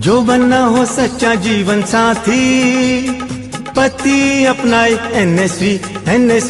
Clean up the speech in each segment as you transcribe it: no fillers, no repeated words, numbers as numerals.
जो बनना हो सच्चा जीवन साथी, पति अपनाए एनएसवी।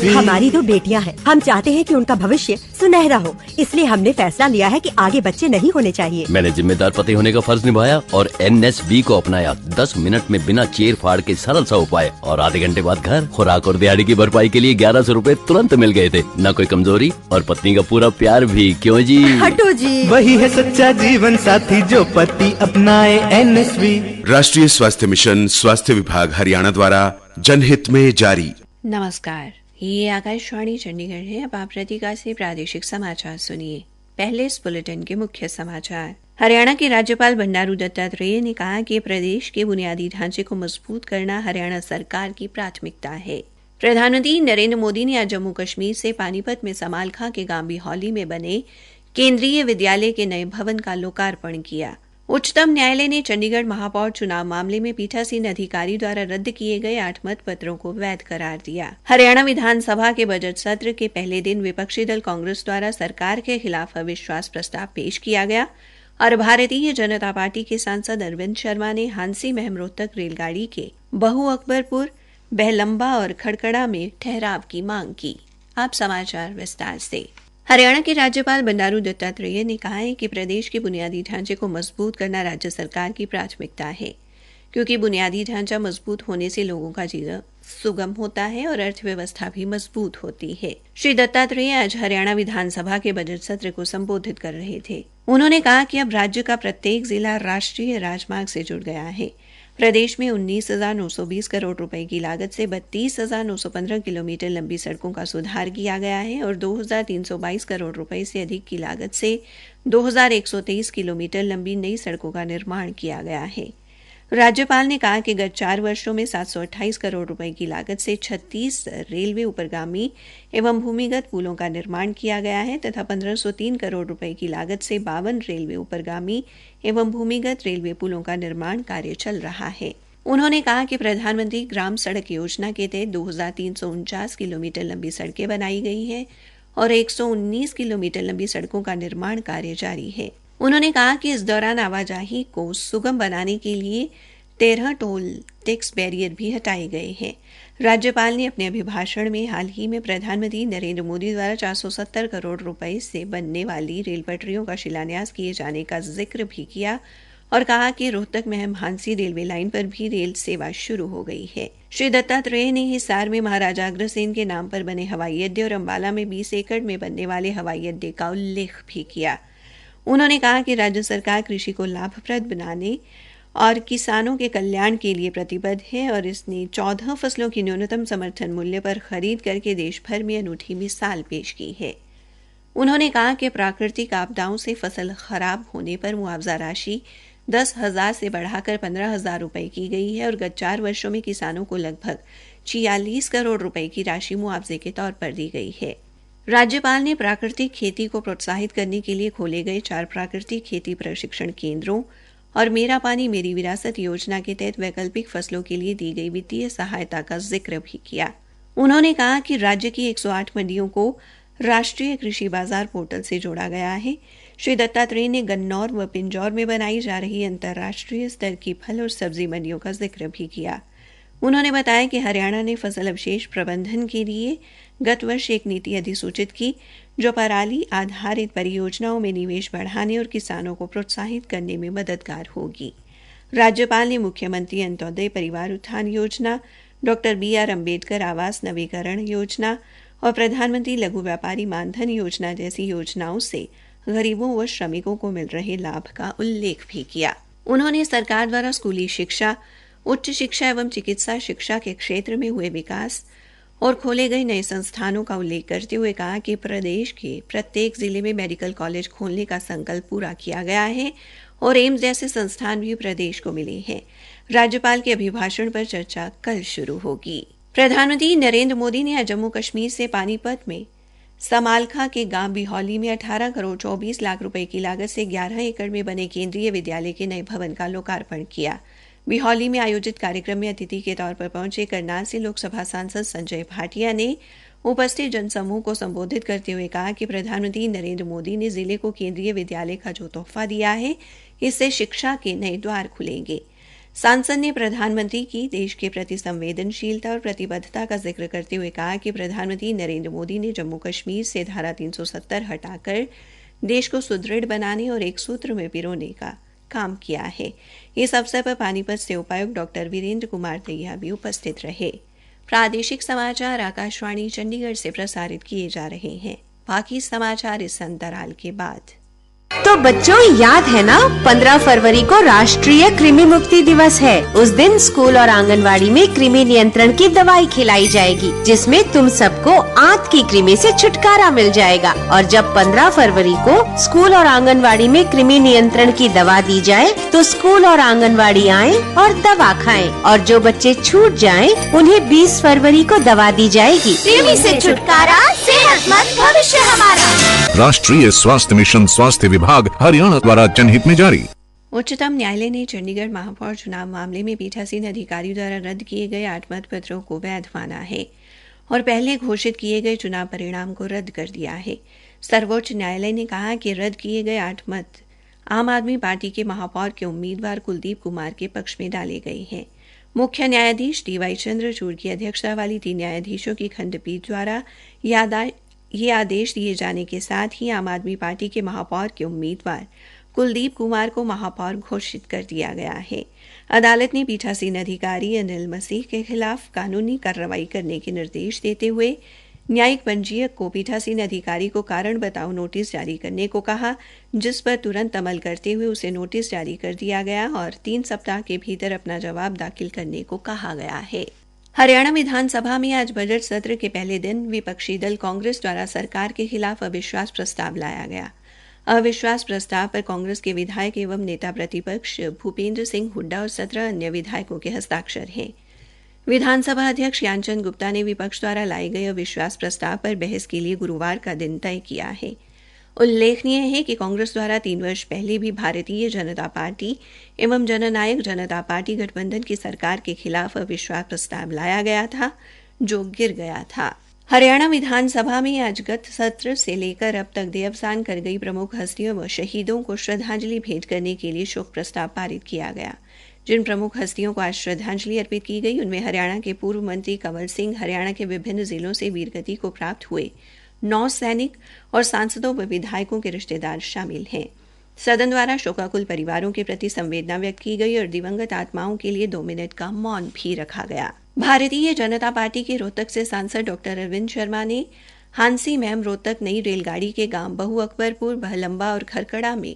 हमारी 2 बेटियां हैं, हम चाहते हैं कि उनका भविष्य सुनहरा हो, इसलिए हमने फैसला लिया है कि आगे बच्चे नहीं होने चाहिए। मैंने जिम्मेदार पति होने का फर्ज निभाया और एनएसबी को अपनाया। 10 मिनट में बिना चीर फाड़ के सरल सा उपाय, और आधे घंटे बाद घर। खुराक और दिहाड़ी की भरपाई के लिए 1100 रूपए तुरंत मिल गए थे। न कोई कमजोरी और पत्नी का पूरा प्यार भी। क्यों जी? हटो जी। वही है सच्चा जीवन साथी जो पति अपनाए एनएसवी। राष्ट्रीय स्वास्थ्य मिशन, स्वास्थ्य विभाग हरियाणा द्वारा जनहित में जारी। नमस्कार, ये आकाशवाणी चंडीगढ़ है। अब आप रतिका से प्रादेशिक समाचार सुनिए। पहले इस बुलेटिन के मुख्य समाचार। हरियाणा के राज्यपाल बंडारू दत्तात्रेय ने कहा कि प्रदेश के बुनियादी ढांचे को मजबूत करना हरियाणा सरकार की प्राथमिकता है। प्रधानमंत्री नरेंद्र मोदी ने आज जम्मू कश्मीर से पानीपत में समालखा के गांव बिहौली में बने केंद्रीय विद्यालय के नए भवन का लोकार्पण किया। उच्चतम न्यायालय ने चंडीगढ़ महापौर चुनाव मामले में पीठासीन अधिकारी द्वारा रद्द किए गए 8 मत पत्रों को वैध करार दिया। हरियाणा विधानसभा के बजट सत्र के पहले दिन विपक्षी दल कांग्रेस द्वारा सरकार के खिलाफ अविश्वास प्रस्ताव पेश किया गया और भारतीय जनता पार्टी के सांसद अरविंद शर्मा ने हांसी महम रोहतक रेलगाड़ी के बहु अकबरपुर, बेहलंबा और खड़कड़ा में ठहराव की मांग की। आप समाचार विस्तार से। हरियाणा के राज्यपाल बंडारू दत्तात्रेय ने कहा है कि प्रदेश के बुनियादी ढांचे को मजबूत करना राज्य सरकार की प्राथमिकता है, क्योंकि बुनियादी ढांचा मजबूत होने से लोगों का जीवन सुगम होता है और अर्थव्यवस्था भी मजबूत होती है। श्री दत्तात्रेय आज हरियाणा विधानसभा के बजट सत्र को संबोधित कर रहे थे। उन्होंने कहा कि अब राज्य का प्रत्येक जिला राष्ट्रीय राजमार्ग से जुड़ गया है। प्रदेश में 19,920 करोड़ रुपए की लागत से 32,915 किलोमीटर लंबी सड़कों का सुधार किया गया है और 2,322 करोड़ रुपए से अधिक की लागत से 2,123 किलोमीटर लंबी नई सड़कों का निर्माण किया गया है। राज्यपाल ने कहा कि गत 4 वर्षों में 728 करोड़ रुपए की लागत से 36 रेलवे उपरगामी एवं भूमिगत पुलों का निर्माण किया गया है तथा 1503 करोड़ रुपए की लागत से 52 रेलवे उपरगामी एवं भूमिगत रेलवे पुलों का निर्माण कार्य चल रहा है। उन्होंने कहा कि प्रधानमंत्री ग्राम सड़क योजना के तहत 2,349 किलोमीटर लंबी सड़कें बनाई गई हैं और 119 किलोमीटर लंबी सड़कों का निर्माण कार्य जारी है। उन्होंने कहा कि इस दौरान आवाजाही को सुगम बनाने के लिए 13 टोल टैक्स बैरियर भी हटाए गए हैं। राज्यपाल ने अपने अभिभाषण में हाल ही में प्रधानमंत्री नरेंद्र मोदी द्वारा 470 करोड़ रुपए से बनने वाली रेल पटरियों का शिलान्यास किए जाने का जिक्र भी किया और कहा कि रोहतक महम हांसी रेलवे लाइन पर भी रेल सेवा शुरू हो गई है। श्री दत्तात्रेय ने हिसार में महाराजा अग्रसेन के नाम पर बने हवाई अड्डे और अंबाला में 20 एकड़ में बनने वाले हवाई अड्डे का उल्लेख भी किया। उन्होंने कहा कि राज्य सरकार कृषि को लाभप्रद बनाने और किसानों के कल्याण के लिए प्रतिबद्ध है और इसने 14 फसलों की न्यूनतम समर्थन मूल्य पर खरीद करके देश भर में अनूठी मिसाल पेश की है। उन्होंने कहा कि प्राकृतिक आपदाओं से फसल खराब होने पर मुआवजा राशि 10,000 से बढ़ाकर 15,000 रुपए की गई है और गत 4 वर्षों में किसानों को लगभग 46 करोड़ रुपए की राशि मुआवजे के तौर पर दी गई है। राज्यपाल ने प्राकृतिक खेती को प्रोत्साहित करने के लिए खोले गए 4 प्राकृतिक खेती प्रशिक्षण केंद्रों और मेरा पानी मेरी विरासत योजना के तहत वैकल्पिक फसलों के लिए दी गई वित्तीय सहायता का जिक्र भी किया। उन्होंने कहा कि राज्य की 108 मंडियों को राष्ट्रीय कृषि बाजार पोर्टल से जोड़ा गया है। श्री दत्तात्रेय ने गन्नौर व पिंजौर में बनाई जा रही अंतर्राष्ट्रीय स्तर की फल और सब्जी मंडियों का जिक्र भी किया। उन्होंने बताया कि हरियाणा ने फसल अवशेष प्रबंधन के लिए गत वर्ष एक नीति अधिसूचित की जो पराली आधारित परियोजनाओं में निवेश बढ़ाने और किसानों को प्रोत्साहित करने में मददगार होगी। राज्यपाल ने मुख्यमंत्री अंत्योदय परिवार उत्थान योजना, डॉक्टर BR अम्बेडकर आवास नवीकरण योजना और प्रधानमंत्री लघु व्यापारी मानधन योजना जैसी योजनाओं से गरीबों व श्रमिकों को मिल रहे लाभ का उल्लेख भी किया। उन्होंने सरकार द्वारा स्कूली शिक्षा, उच्च शिक्षा एवं चिकित्सा शिक्षा के क्षेत्र में हुए विकास और खोले गए नए संस्थानों का उल्लेख करते हुए कहा कि प्रदेश के प्रत्येक जिले में मेडिकल कॉलेज खोलने का संकल्प पूरा किया गया है और एम्स जैसे संस्थान भी प्रदेश को मिले हैं। राज्यपाल के अभिभाषण पर चर्चा कल शुरू होगी। प्रधानमंत्री नरेंद्र मोदी ने आज जम्मू कश्मीर से पानीपत में समालखा के गांव बिहौली में 18 करोड़ 24 लाख रुपए की लागत से 11 एकड़ में बने केंद्रीय विद्यालय के नए भवन का लोकार्पण किया। बिहौली में आयोजित कार्यक्रम में अतिथि के तौर पर पहुंचे करनाल से लोकसभा सांसद संजय भाटिया ने उपस्थित जनसमूह को संबोधित करते हुए कहा कि प्रधानमंत्री नरेंद्र मोदी ने जिले को केंद्रीय विद्यालय का जो तोहफा दिया है, इससे शिक्षा के नए द्वार खुलेंगे। सांसद ने प्रधानमंत्री की देश के प्रति संवेदनशीलता और प्रतिबद्धता का जिक्र करते हुए कहा कि प्रधानमंत्री नरेंद्र मोदी ने जम्मू कश्मीर से धारा 370 हटाकर देश को सुदृढ़ बनाने और एक सूत्र में पिरोने का काम किया है। इस अवसर पर पानीपत से उपायुक्त डॉक्टर वीरेंद्र कुमार दहिया भी उपस्थित रहे। प्रादेशिक समाचार आकाशवाणी चंडीगढ़ से प्रसारित किए जा रहे हैं। बाकी समाचार इस अंतराल के बाद। तो बच्चों, याद है ना, 15 फरवरी को राष्ट्रीय कृमि मुक्ति दिवस है। उस दिन स्कूल और आंगनवाड़ी में कृमि नियंत्रण की दवाई खिलाई जाएगी, जिसमें तुम सबको आंत की कृमि से छुटकारा मिल जाएगा। और जब 15 फरवरी को स्कूल और आंगनवाड़ी में कृमि नियंत्रण की दवा दी जाए तो स्कूल और आंगनवाड़ी आए और दवा खाएं। और जो बच्चे छूट जाएं, उन्हें 20 फरवरी को दवा दी जाएगी। कृमि से छुटकारा, सेहतमंद भविष्य हमारा। राष्ट्रीय स्वास्थ्य मिशन, स्वास्थ्य विभाग, हरियाणा द्वारा जनहित में जारी। उच्चतम न्यायालय ने चंडीगढ़ महापौर चुनाव मामले में पीठासीन अधिकारियों द्वारा रद्द किए गए 8 मतपत्रों को वैध माना है और पहले घोषित किए गए चुनाव परिणाम को रद्द कर दिया है। सर्वोच्च न्यायालय ने कहा कि रद्द किए गए 8 मत आम आदमी पार्टी के महापौर के उम्मीदवार कुलदीप कुमार के पक्ष में डाले गए हैं। मुख्य न्यायाधीश डीवाई चंद्रचूड़ की अध्यक्षता वाली 3 न्यायाधीशों की खंडपीठ द्वारा ये आदेश दिए जाने के साथ ही आम आदमी पार्टी के महापौर के उम्मीदवार कुलदीप कुमार को महापौर घोषित कर दिया गया है। अदालत ने पीठासीन अधिकारी अनिल मसीह के खिलाफ कानूनी कार्रवाई करने के निर्देश देते हुए न्यायिक पंजीयक को पीठासीन अधिकारी को कारण बताओ नोटिस जारी करने को कहा, जिस पर तुरंत अमल करते हुए उसे नोटिस जारी कर दिया गया और 3 सप्ताह के भीतर अपना जवाब दाखिल करने को कहा गया है। हरियाणा विधानसभा में आज बजट सत्र के पहले दिन विपक्षी दल कांग्रेस द्वारा सरकार के खिलाफ अविश्वास प्रस्ताव लाया गया। अविश्वास प्रस्ताव पर कांग्रेस के विधायक एवं नेता प्रतिपक्ष भूपेंद्र सिंह हुड्डा और 17 अन्य विधायकों के हस्ताक्षर हैं। विधानसभा अध्यक्ष ज्ञानचंद गुप्ता ने विपक्ष द्वारा लाए गए अविश्वास प्रस्ताव पर बहस के लिए गुरुवार का दिन तय किया है। उल्लेखनीय है कि कांग्रेस द्वारा 3 वर्ष पहले भी भारतीय जनता पार्टी एवं जननायक जनता पार्टी गठबंधन की सरकार के खिलाफ अविश्वास प्रस्ताव लाया गया था, जो गिर गया था। हरियाणा विधानसभा में आज गत सत्र से लेकर अब तक देहावसान कर गई प्रमुख हस्तियों व शहीदों को श्रद्धांजलि भेंट करने के लिए शोक प्रस्ताव पारित किया गया। जिन प्रमुख हस्तियों को आज श्रद्धांजलि अर्पित की गई, उनमें हरियाणा के पूर्व मंत्री कंवर सिंह, हरियाणा के विभिन्न जिलों से वीरगति को प्राप्त हुए 9 सैनिक और सांसदों व विधायकों के रिश्तेदार शामिल हैं। सदन द्वारा शोकाकुल परिवारों के प्रति संवेदना व्यक्त की गई और दिवंगत आत्माओं के लिए 2 मिनट का मौन भी रखा गया। भारतीय जनता पार्टी के रोहतक से सांसद डॉक्टर अरविंद शर्मा ने हांसी मैम रोहतक नई रेलगाड़ी के गांव बहु अकबरपुर, बहलंबा और खरकड़ा में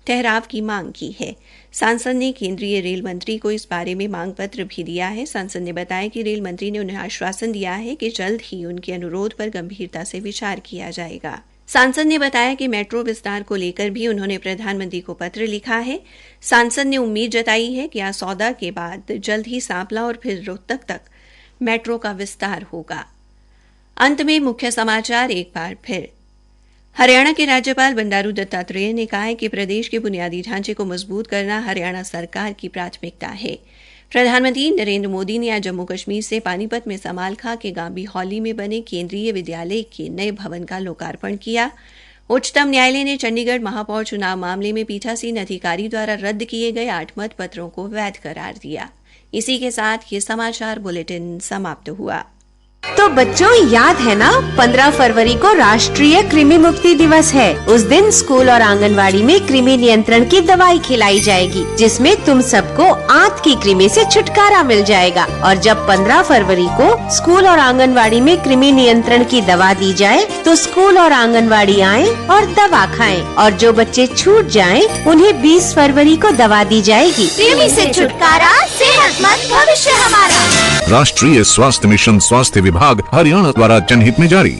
ठहराव की मांग की है। सांसद ने केंद्रीय रेल मंत्री को इस बारे में मांग पत्र भी दिया है। सांसद ने बताया कि रेल मंत्री ने उन्हें आश्वासन दिया है कि जल्द ही उनके अनुरोध पर गंभीरता से विचार किया जाएगा। सांसद ने बताया कि मेट्रो विस्तार को लेकर भी उन्होंने प्रधानमंत्री को पत्र लिखा है। सांसद ने उम्मीद जताई है कि आसौदा के बाद जल्द ही सांपला और फिर रोहतक तक मेट्रो का विस्तार होगा। अंत में मुख्य समाचार एक बार फिर। हरियाणा के राज्यपाल बंडारू दत्तात्रेय ने कहा है कि प्रदेश के बुनियादी ढांचे को मजबूत करना हरियाणा सरकार की प्राथमिकता है। प्रधानमंत्री नरेंद्र मोदी ने आज जम्मू कश्मीर से पानीपत में समालखा के गांबी हॉली में बने केंद्रीय विद्यालय के नए भवन का लोकार्पण किया। उच्चतम न्यायालय ने चंडीगढ़ महापौर चुनाव मामले में पीठासीन अधिकारी द्वारा रद्द किए गए 8 मत पत्रों को वैध करार दिया। इसी के साथ ये समाचार बुलेटिन समाप्त हुआ। तो बच्चों, याद है ना, 15 फरवरी को राष्ट्रीय कृमि मुक्ति दिवस है। उस दिन स्कूल और आंगनवाड़ी में कृमि नियंत्रण की दवाई खिलाई जाएगी, जिसमें तुम सबको आंत की कृमि से छुटकारा मिल जाएगा। और जब 15 फरवरी को स्कूल और आंगनवाड़ी में कृमि नियंत्रण की दवा दी जाए तो स्कूल और आंगनवाड़ी आए और दवा खाएं। और जो बच्चे छूट जाएं, उन्हें 20 फरवरी को दवा दी जाएगी। कृमि से छुटकारा, सेहतमंद भविष्य हमारा। राष्ट्रीय स्वास्थ्य मिशन, स्वास्थ्य विभाग, हरियाणा द्वारा जनहित में जारी।